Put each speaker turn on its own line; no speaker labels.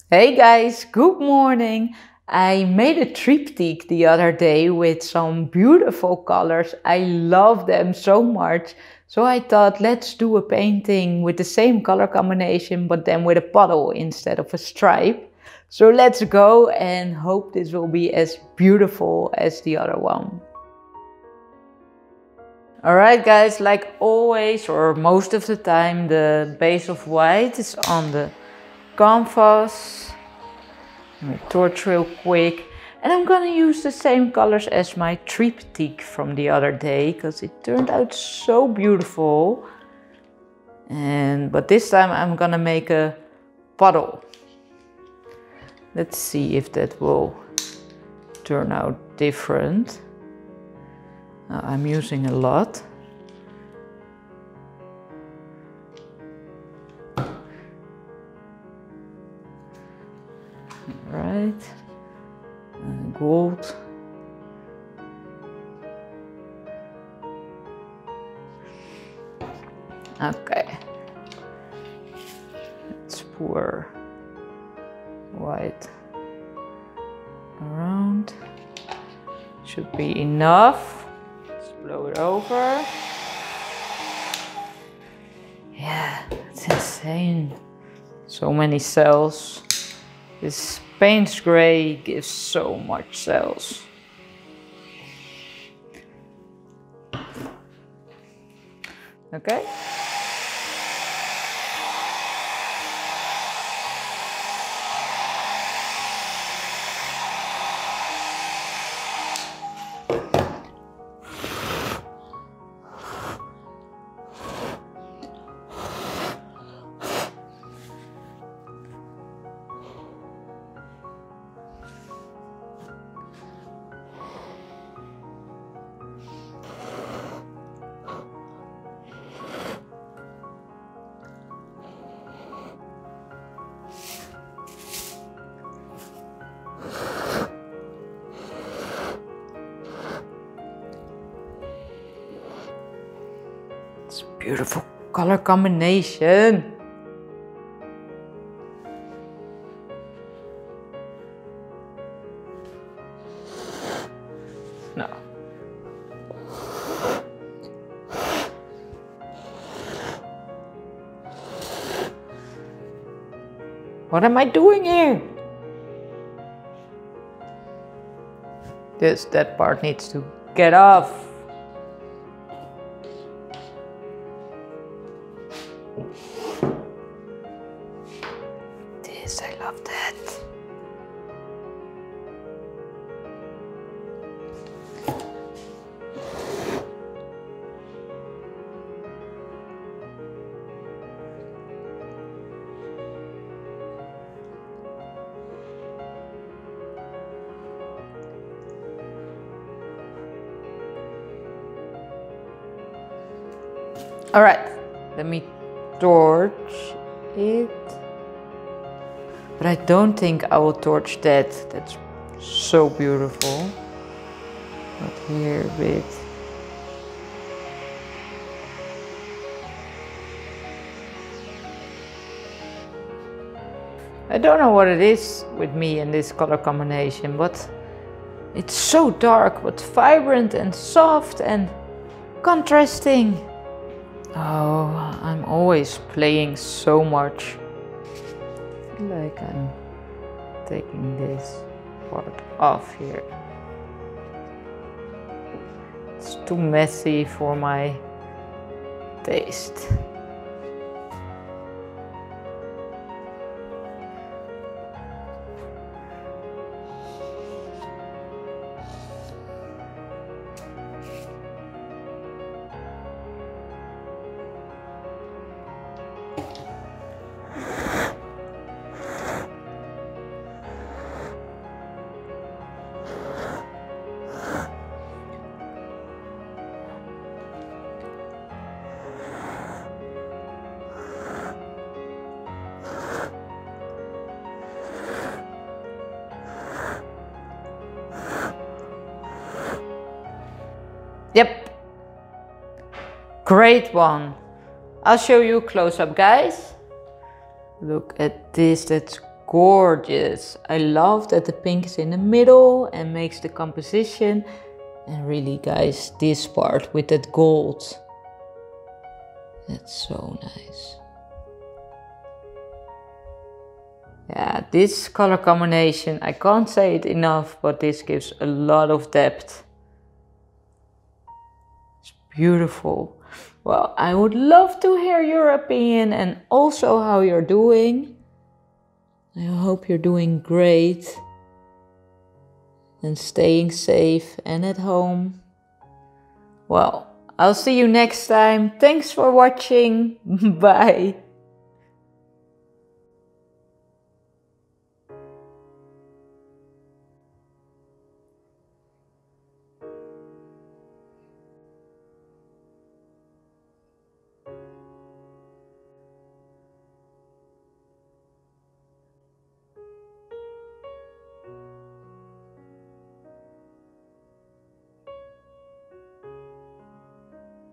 Hey guys, good morning. I made a triptych the other day with some beautiful colors. I love them so much. So I thought let's do a painting with the same color combination but then with a puddle instead of a stripe. So let's go and hope this will be as beautiful as the other one. Alright guys, like always or most of the time the base of white is on the canvas. Let me torch real quick. And I'm gonna use the same colors as my triptych from the other day because it turned out so beautiful. But this time I'm gonna make a puddle. Let's see if that will turn out different. I'm using a lot. Right, gold. Okay, let's pour white around. Should be enough. Let's blow it over. Yeah, it's insane. So many cells. This Payne's Gray gives so much cells. Okay. It's a beautiful color combination. No. What am I doing here? That part needs to get off. I love that. All right, let me torch it. But I don't think I will torch that. That's so beautiful. But here a bit. I don't know what it is with me and this color combination, but it's so dark, but vibrant and soft and contrasting. Oh, I'm always playing so much. I feel like I'm taking this part off here. It's too messy for my taste. Yep. Great one. I'll show you close up, guys. Look at this, that's gorgeous. I love that the pink is in the middle and makes the composition. And really guys, this part with that gold, that's so nice. Yeah, this color combination, I can't say it enough, but this gives a lot of depth. It's beautiful. Well, I would love to hear your opinion and also how you're doing. I hope you're doing great and staying safe and at home. Well, I'll see you next time. Thanks for watching. Bye.